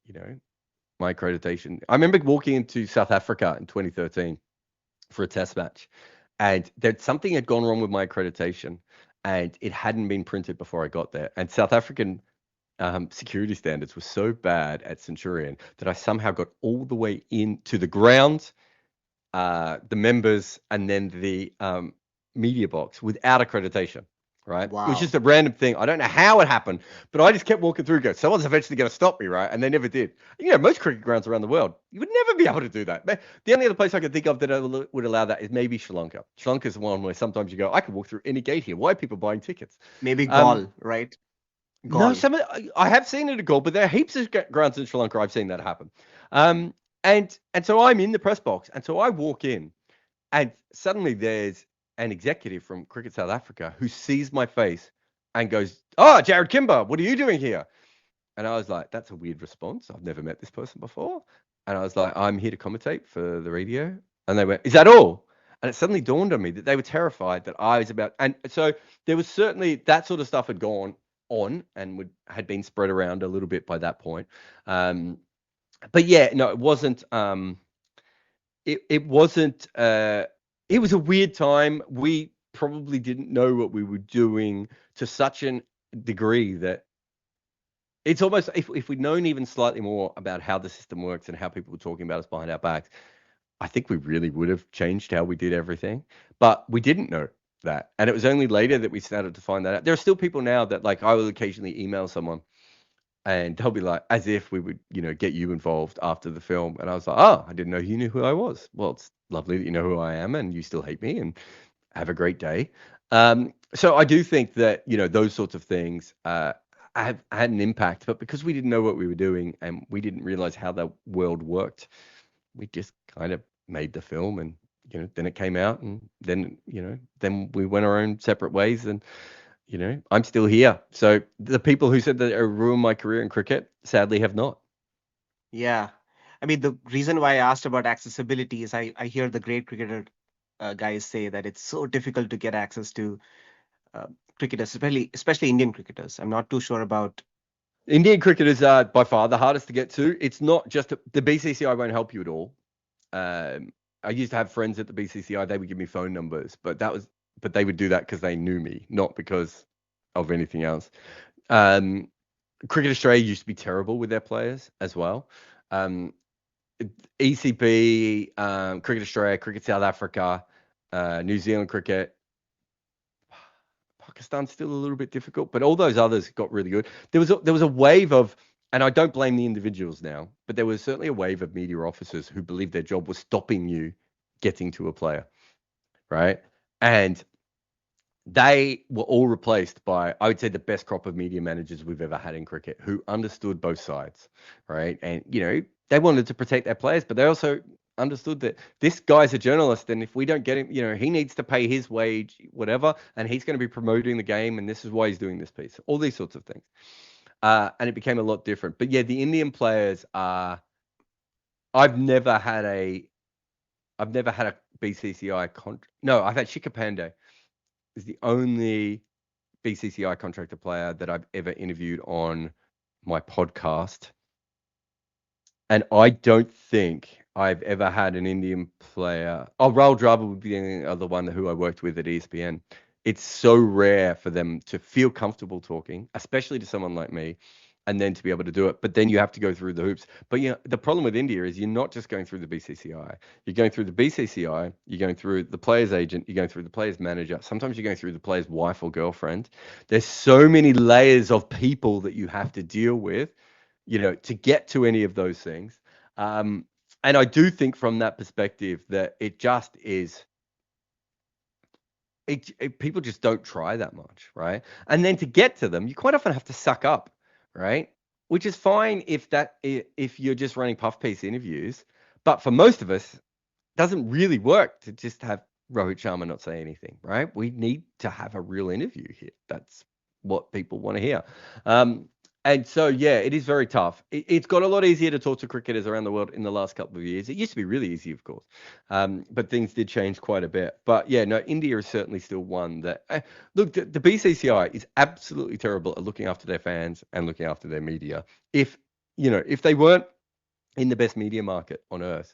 my accreditation, I remember walking into South Africa in 2013 for a test match, and something had gone wrong with my accreditation, and it hadn't been printed before I got there. And South African security standards were so bad at Centurion that I somehow got all the way into the ground, the members, and then the media box without accreditation. Right? Wow. It was just a random thing. I don't know how it happened, but I just kept walking through. Someone's eventually going to stop me, right? And they never did. Most cricket grounds around the world, you would never be able to do that. The only other place I could think of that would allow that is maybe Sri Lanka. Sri Lanka is the one where sometimes you go, I could walk through any gate here. Why are people buying tickets? Maybe Gaul, right? Gaul. No, I have seen it at Gaul, but there are heaps of grounds in Sri Lanka I've seen that happen. And so I'm in the press box, and so I walk in, and suddenly there's an executive from Cricket South Africa who sees my face and goes, "Oh, Jarrod Kimber, what are you doing here?" And I was like, "That's a weird response. I've never met this person before." And I was like, "I'm here to commentate for the radio." And they went, "Is that all?" And it suddenly dawned on me that they were terrified that I was about. And so there was certainly that sort of stuff had gone on and had been spread around a little bit by that point. But yeah, no, it wasn't. It wasn't. It was a weird time. We probably didn't know what we were doing to such a degree that it's almost, if we'd known even slightly more about how the system works and how people were talking about us behind our backs, I think we really would have changed how we did everything. But we didn't know that. And it was only later that we started to find that out. There are still people now that, like, I will occasionally email someone and they'll be like, as if we would, get you involved after the film. And I was like, oh, I didn't know you knew who I was. Well, it's lovely that you know who I am and you still hate me, and have a great day. So I do think that, those sorts of things have had an impact. But because we didn't know what we were doing and we didn't realize how the world worked, we just kind of made the film, and, then it came out, and then, then we went our own separate ways. And I'm still here. So the people who said that it ruined my career in cricket sadly have not. Yeah. I mean, the reason why I asked about accessibility is I hear the great cricketer guys say that it's so difficult to get access to cricketers, especially Indian cricketers. I'm not too sure about Indian cricket is by far the hardest to get to. It's not just the BCCI won't help you at all. I used to have friends at the BCCI. They would give me phone numbers, but they would do that because they knew me, not because of anything else. Um, Cricket Australia used to be terrible with their players as well. Um, ECB, Cricket Australia, Cricket South Africa, New Zealand Cricket. Pakistan's still a little bit difficult, but all those others got really good. There was a wave of, and I don't blame the individuals now, but there was certainly a wave of media officers who believed their job was stopping you getting to a player, right? And they were all replaced by, I would say, the best crop of media managers we've ever had in cricket who understood both sides, right? And, they wanted to protect their players, but they also understood that this guy's a journalist, and if we don't get him, he needs to pay his wage, whatever, and he's going to be promoting the game, and this is why he's doing this piece, all these sorts of things. And it became a lot different. But yeah, the Indian players are, I've never had a BCCI contract. No, I've had Shikhar Pandey is the only BCCI contractor player that I've ever interviewed on my podcast. And I don't think I've ever had an Indian player. Oh, Rahul Dravid would be the other one who I worked with at ESPN. It's so rare for them to feel comfortable talking, especially to someone like me, and then to be able to do it. But then you have to go through the hoops. But the problem with India is you're not just going through the BCCI. You're going through the BCCI. You're going through the player's agent. You're going through the player's manager. Sometimes you're going through the player's wife or girlfriend. There's so many layers of people that you have to deal with, to get to any of those things. And I do think from that perspective that it just is. People just don't try that much, right? And then to get to them, you quite often have to suck up, right? Which is fine if you're just running puff piece interviews, but for most of us, it doesn't really work to just have Rohit Sharma not say anything, right? We need to have a real interview here. That's what people want to hear. And so, yeah, it is very tough. It's got a lot easier to talk to cricketers around the world in the last couple of years. It used to be really easy, of course, but things did change quite a bit. But yeah, no, India is certainly still one that, look, the BCCI is absolutely terrible at looking after their fans and looking after their media. If they weren't in the best media market on earth,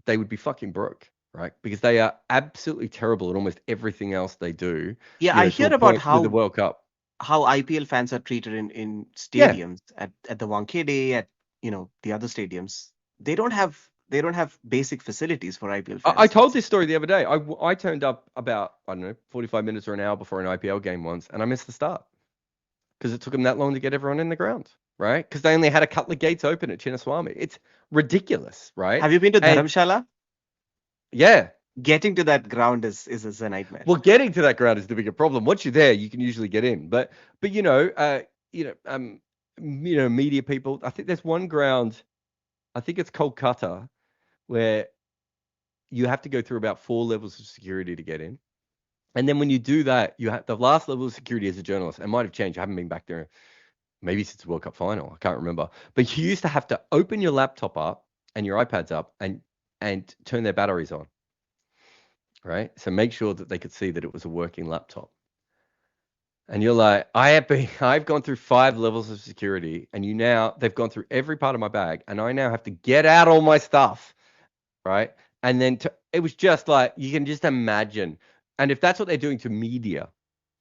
they would be fucking broke, right? Because they are absolutely terrible at almost everything else they do. Yeah, I To hear a about point with the World Cup. how IPL fans are treated in Yeah, stadiums at the Wankhede, at the other stadiums. They don't have basic facilities for IPL I fans. told this story the other day. I turned up about, I don't know, 45 minutes or an hour before an IPL game once, and I missed the start because it took them that long to get everyone in the ground, right? Because they only had a couple of gates open at Chinnaswamy. It's ridiculous, right? Have you been to And Dharamshala? yeah, Getting to that ground is a nightmare. well, getting to that ground is the bigger problem. Once you're there, you can usually get in. But media people. I think there's one ground. I think it's Kolkata, where you have to go through about 4 levels of security to get in. And then when you do that, you have the last level of security as a journalist. It might have changed. I haven't been back there maybe since the World Cup final. I can't remember. But you used to have to open your laptop up and your iPads up and turn their batteries on. Right? So make sure that they could see that it was a working laptop. And you're like, I've gone through 5 levels of security, and they've gone through every part of my bag, and I now have to get out all my stuff, right? And then it was just like, you can just imagine. And if that's what they're doing to media,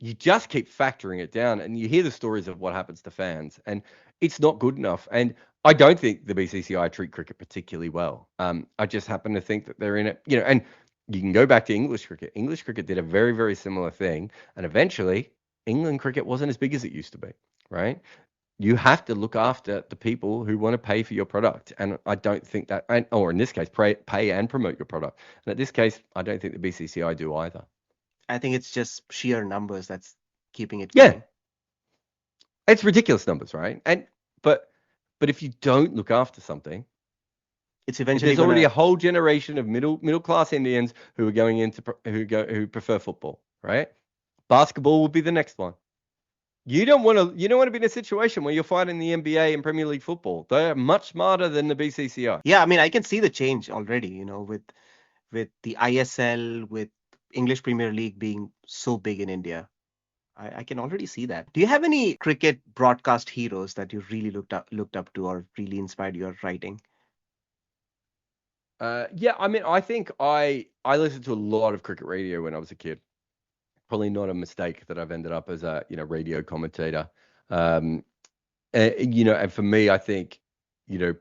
you just keep factoring it down, and you hear the stories of what happens to fans, and it's not good enough. And I don't think the BCCI treat cricket particularly well. I just happen to think that they're in it, and you can go back to English cricket. English cricket did a very, very similar thing, and eventually England cricket wasn't as big as it used to be, right? You have to look after the people who want to pay for your product. And I don't think that, or in this case, pay and promote your product. And in this case, I don't think the BCCI do either. I think it's just sheer numbers that's keeping it Yeah, going. it's ridiculous numbers, right? But if you don't look after something, It's eventually there's already a gonna. whole generation of middle class Indians who are going into who prefer football, right? Basketball will be the next one. You don't want to be in a situation where you're fighting the NBA and Premier League football. They're much smarter than the BCCI. Yeah, I mean, I can see the change already. With the ISL, with English Premier League being so big in India. I can already see that. Do you have any cricket broadcast heroes that you really looked up to or really inspired your writing? Yeah, I mean, I think I listened to a lot of cricket radio when I was a kid. Probably not a mistake that I've ended up as a radio commentator. Um, and for me, I think, you know,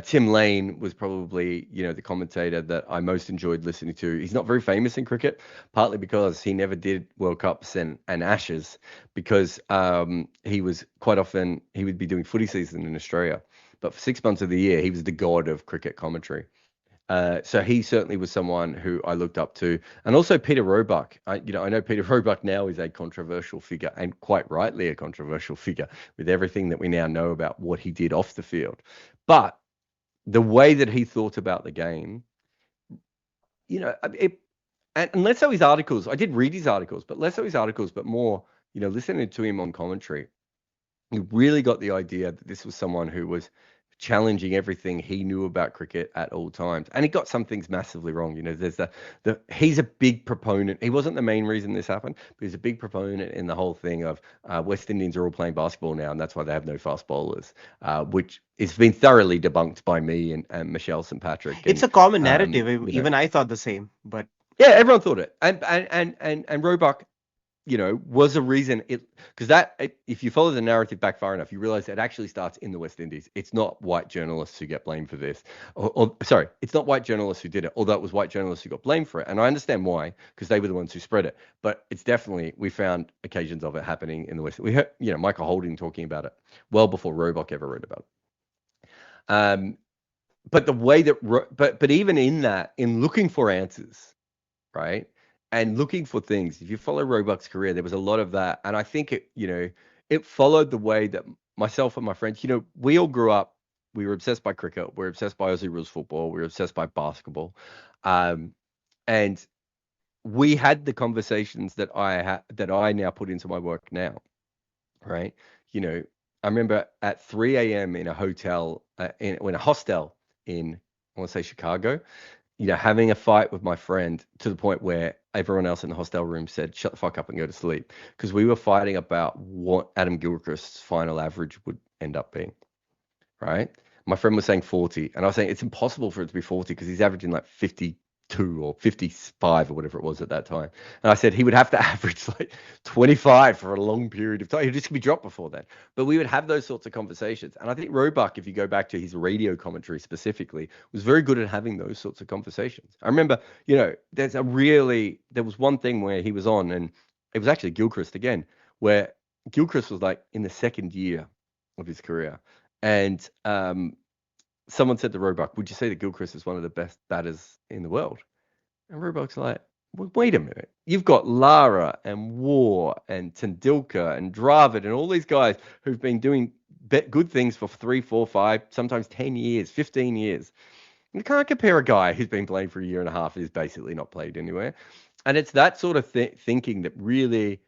Tim Lane was probably, the commentator that I most enjoyed listening to. He's not very famous in cricket, partly because he never did World Cups and Ashes, because he was quite often, he would be doing footy season in Australia. But for 6 months of the year, he was the god of cricket commentary. So he certainly was someone who I looked up to, and also Peter Roebuck. I know Peter Roebuck now is a controversial figure, and quite rightly a controversial figure, with everything that we now know about what he did off the field. But the way that he thought about the game, it, and less so his articles. I did read his articles, but less so his articles, but more, listening to him on commentary. You really got the idea that this was someone who was challenging everything he knew about cricket at all times. And he got some things massively wrong. There's the he's a big proponent. He wasn't the main reason this happened, but he's a big proponent in the whole thing of West Indians are all playing basketball now, and that's why they have no fast bowlers, which has been thoroughly debunked by me and Michelle St. Patrick. It's And a common um, narrative. you know, Even I thought the same, but yeah, everyone thought it. And Roebuck, was a reason because if you follow the narrative back far enough, you realize it actually starts in the West Indies. It's not white journalists who get blamed for this, or sorry, it's not white journalists who did it, although it was white journalists who got blamed for it. And I understand why, because they were the ones who spread it. But it's definitely, we found occasions of it happening in the West. We heard, Michael Holding talking about it well before Roebuck ever wrote about it. But the way that, but even in that, in looking for answers, right? And looking for things. If you follow Roebuck's career, there was a lot of that. And I think it followed the way that myself and my friends, we all grew up, we were obsessed by cricket, we were obsessed by Aussie rules football, we were obsessed by basketball. Um, and we had the conversations that I now put into my work now, right? You know, I remember at 3 a.m. in a hotel, in a hostel in, I want to say Chicago, having a fight with my friend to the point where everyone else in the hostel room said, shut the fuck up and go to sleep. Because we were fighting about what Adam Gilchrist's final average would end up being, right? My friend was saying 40, and I was saying it's impossible for it to be 40 because he's averaging like 52 or 55 or whatever it was at that time. And I said he would have to average like 25 for a long period of time. He'd just be dropped before then. But we would have those sorts of conversations. And I think Roebuck, if you go back to his radio commentary specifically, was very good at having those sorts of conversations. I remember, there was one thing where he was on, and it was actually Gilchrist again, where Gilchrist was like in the second year of his career. And someone said to Roebuck, would you say that Gilchrist is one of the best batters in the world? And Roebuck's like, wait a minute. You've got Lara and War and Tendulkar and Dravid and all these guys who've been doing good things for 3, 4, 5, sometimes 10 years, 15 years. You can't compare a guy who's been playing for a year and a half and who's basically not played anywhere. And it's that sort of thinking that really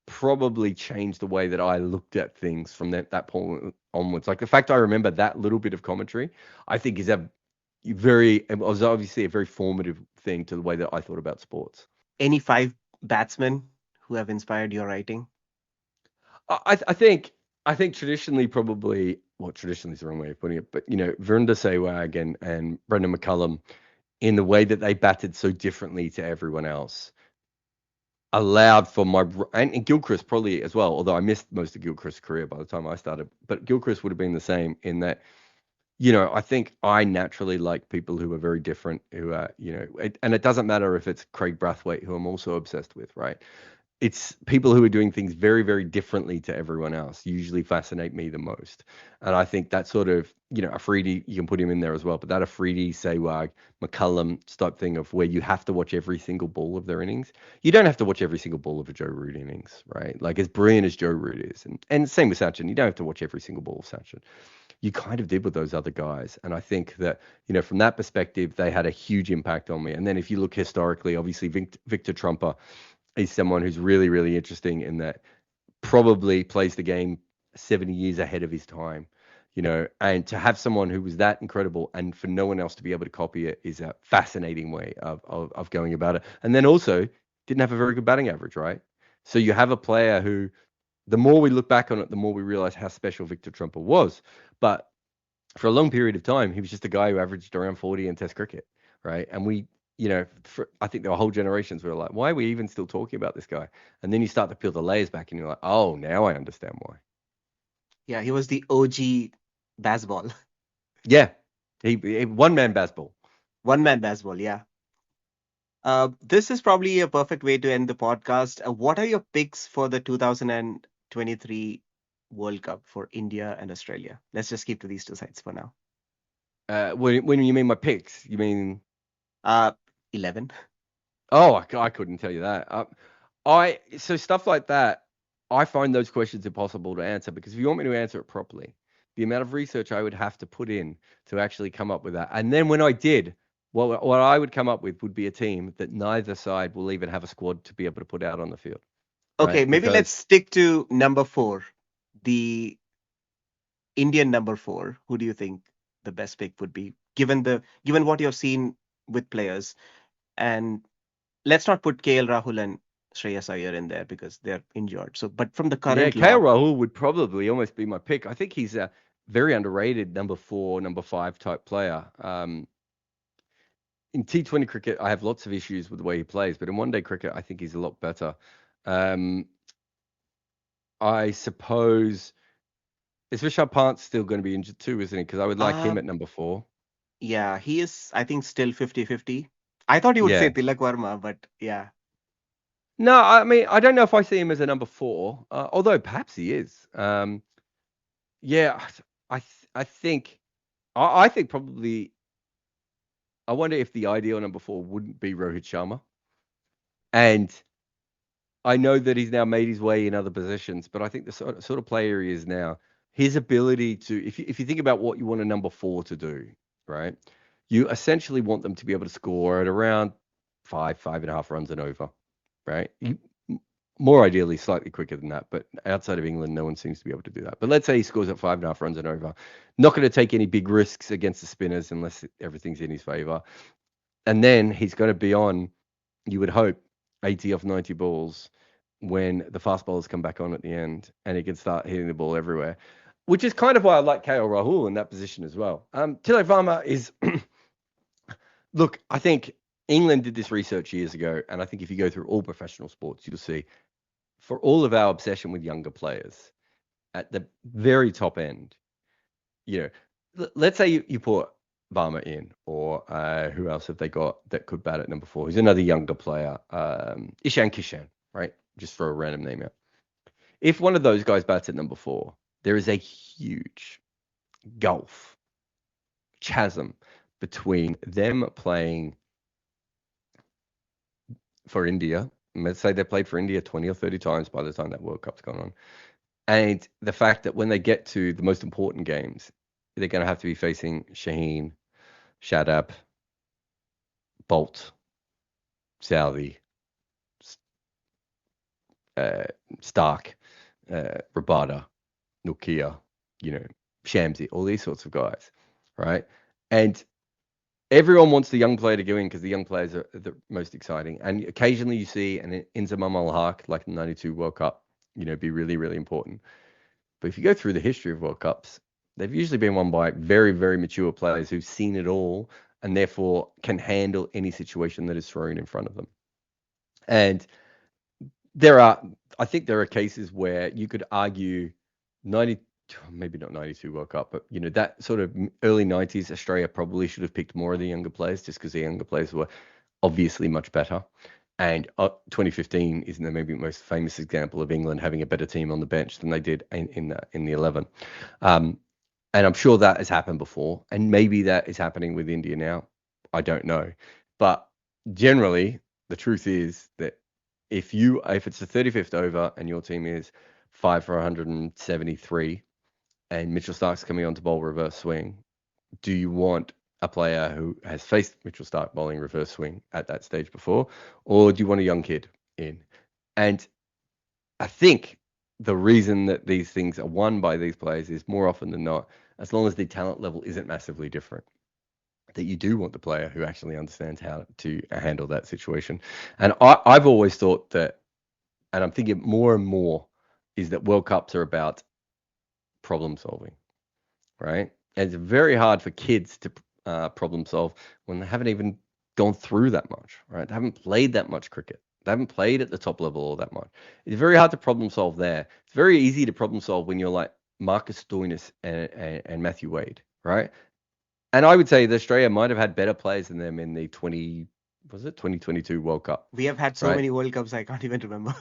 probably changed the way that I looked at things from that point onwards. Like the fact I remember that little bit of commentary, I think it was obviously a very formative thing to the way that I thought about sports. any five batsmen who have inspired your writing? I think traditionally probably, well, traditionally is the wrong way of putting it, but Virender Sehwag and Brendan McCullum, in the way that they batted so differently to everyone else, allowed for and Gilchrist probably as well, although I missed most of Gilchrist's career by the time I started, but Gilchrist would have been the same in that, I think I naturally like people who are very different, who are, and it doesn't matter if it's Craig Brathwaite, who I'm also obsessed with, right? It's people who are doing things very, very differently to everyone else usually fascinate me the most. And I think that sort of, Afridi, you can put him in there as well, but that Afridi, Sehwag, McCullum type thing of where you have to watch every single ball of their innings. You don't have to watch every single ball of a Joe Root innings, right? Like as brilliant as Joe Root is. And same with Sachin, you don't have to watch every single ball of Sachin. You kind of did with those other guys. And I think that, from that perspective, they had a huge impact on me. And then if you look historically, obviously Victor Trumper, he's someone who's really, really interesting in that probably plays the game 70 years ahead of his time, and to have someone who was that incredible and for no one else to be able to copy it is a fascinating way of going about it. And then also didn't have a very good batting average, right? So you have a player who, the more we look back on it, the more we realize how special Victor Trumper was. But for a long period of time, he was just a guy who averaged around 40 in Test cricket, right? And we, I think there were whole generations where like, why are we even still talking about this guy? And then you start to peel the layers back, and you're like, oh, now I understand why. Yeah, he was the OG baseball. Yeah, he one man baseball. One man baseball, yeah. This is probably a perfect way to end the podcast. What are your picks for the 2023 World Cup for India and Australia? Let's just keep to these two sides for now. When you mean my picks, you mean? Uh, 11. Oh, I couldn't tell you that. So stuff like that, I find those questions impossible to answer, because if you want me to answer it properly, the amount of research I would have to put in to actually come up with that, and then when I did, what I would come up with would be a team that neither side will even have a squad to be able to put out on the field, right? Okay, maybe let's Because stick to number four, the Indian number four. Who do you think the best pick would be, given what you've seen with players? And let's not put KL Rahul and Shreyas Iyer in there because they're injured. So, but from the yeah, current KL lot, Rahul would probably almost be my pick. I think he's a very underrated number 4, number 5 type player. In T20 cricket, I have lots of issues with the way he plays, but in one day cricket, I think he's a lot better. Um, I suppose is Rishabh Pant's still going to be injured too, isn't he? Because I would like uh, him at number 4. yeah, he is, I think, still 50-50. I thought you would say Yeah. Tilak Varma, but yeah. No, I mean, I don't know if I see him as a number 4, although perhaps he is. Yeah, I think I think probably, I wonder if the ideal number 4 wouldn't be Rohit Sharma. And I know that he's now made his way in other positions, but I think the sort of player he is now, his ability to, if you think about what you want a number 4 to do, right? You essentially want them to be able to score at around 5.5 runs and over, right? More ideally, slightly quicker than that, but outside of England, no one seems to be able to do that. But let's say he scores at 5.5 runs and over, not going to take any big risks against the spinners unless everything's in his favor. And then he's going to be on, you would hope, 80 off 90 balls when the fast bowlers come back on at the end, and he can start hitting the ball everywhere, which is kind of why I like KL Rahul in that position as well. Tilak Varma is, look, I think England did this research years ago, and I think if you go through all professional sports, you'll see, for all of our obsession with younger players, at the very top end, let's say you put Varma in, or who else have they got that could bat at number 4? Who's another younger player? Ishan Kishan, right? Just throw a random name out. If one of those guys bats at number 4, there is a huge gulf, chasm between them playing for India. Let's say they played for India 20 or 30 times by the time that World Cup's gone on. And the fact that when they get to the most important games, they're going to have to be facing Shaheen, Shadab, Bolt, Southey, Stark, Rabada, Nokia, Shamsi, all these sorts of guys, right? And everyone wants the young player to go in because the young players are the most exciting. And occasionally you see an Inzamam al Haq, like the 92 World Cup, be really, really important. But if you go through the history of World Cups, they've usually been won by very, very mature players who've seen it all and therefore can handle any situation that is thrown in front of them. And I think there are cases where you could argue 90, maybe not 92 World Cup, but that sort of early 90s, Australia probably should have picked more of the younger players just because the younger players were obviously much better. And 2015 is maybe the most famous example of England having a better team on the bench than they did in the 11. And I'm sure that has happened before, and maybe that is happening with India now. I don't know, but generally, the truth is that if it's the 35th over and your team is 5 for 173, and Mitchell Stark's coming on to bowl reverse swing, do you want a player who has faced Mitchell Stark bowling reverse swing at that stage before, or do you want a young kid in? And I think the reason that these things are won by these players is more often than not, as long as the talent level isn't massively different, that you do want the player who actually understands how to handle that situation. And I've always thought that and I'm thinking more and more, is that World Cups are about problem solving, right? And it's very hard for kids to problem solve when they haven't even gone through that much, right? They haven't played that much cricket. They haven't played at the top level all that much. It's very hard to problem solve there. It's very easy to problem solve when you're like Marcus Stoinis and Matthew Wade, right? And I would say that Australia might have had better players than them in the 2022 World Cup, We have had so right? many World Cups, I can't even remember.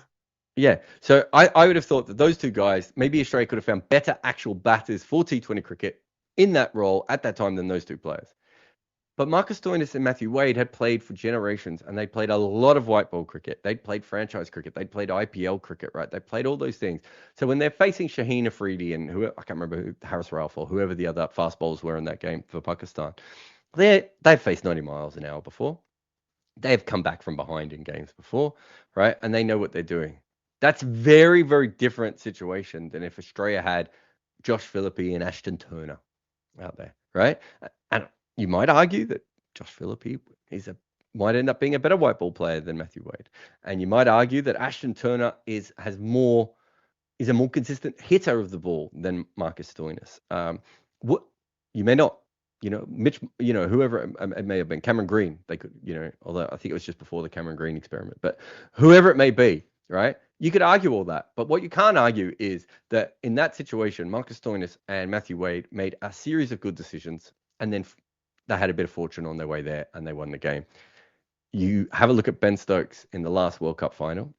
Yeah. So I would have thought that those two guys, maybe Australia could have found better actual batters for T20 cricket in that role at that time than those two players. But Marcus Stoinis and Matthew Wade had played for generations, and they played a lot of white ball cricket. They'd played franchise cricket. They'd played IPL cricket, right? They played all those things. So when they're facing Shaheen Afridi and who I can't remember who, Harris Ralph or whoever the other fast bowlers were in that game for Pakistan, they've faced 90 miles an hour before. They've come back from behind in games before, right? And they know what they're doing. That's very, very different situation than if Australia had Josh Philippe and Ashton Turner out there, right? And you might argue that Josh Philippe might end up being a better white ball player than Matthew Wade, and you might argue that Ashton Turner is a more consistent hitter of the ball than Marcus Stoinis. What you may not, Mitch, whoever it may have been, Cameron Green, they could, although I think it was just before the Cameron Green experiment, but whoever it may be, right? You could argue all that, but what you can't argue is that in that situation, Marcus Stoinis and Matthew Wade made a series of good decisions, and then they had a bit of fortune on their way there, and they won the game. You have a look at Ben Stokes in the last World Cup final.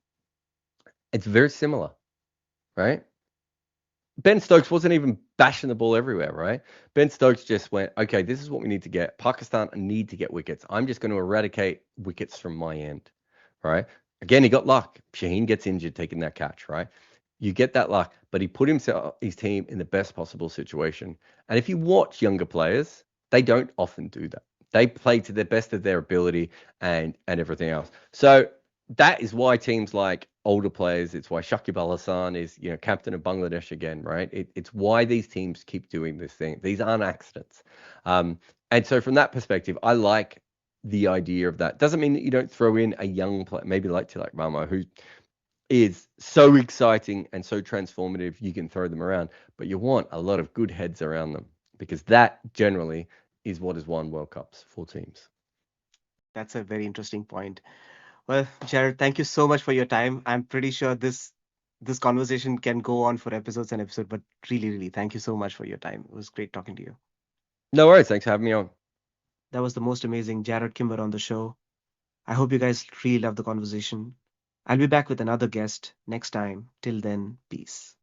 It's very similar, right? Ben Stokes wasn't even bashing the ball everywhere, right? Ben Stokes just went, okay, this is what we need to get. Pakistan need to get wickets. I'm just going to eradicate wickets from my end, right? Again, he got luck. Shaheen gets injured taking that catch, right? You get that luck, but he put his team in the best possible situation. And if you watch younger players, they don't often do that. They play to the best of their ability and everything else. So that is why teams like older players, it's why Shakib Al Hassan is, captain of Bangladesh again, right? It's why these teams keep doing this thing. These aren't accidents. And so from that perspective, I like the idea of that. Doesn't mean that you don't throw in a young player, maybe like Tilak Rama, who is so exciting and so transformative, you can throw them around, but you want a lot of good heads around them because that generally is what has won World Cups for teams. That's a very interesting point. Well, Jarrod, thank you so much for your time. I'm pretty sure this conversation can go on for episodes and episodes, but really, really, thank you so much for your time. It was great talking to you. No worries. Thanks for having me on. That was the most amazing Jarrod Kimber on the show. I hope you guys really loved the conversation. I'll be back with another guest next time. Till then, peace.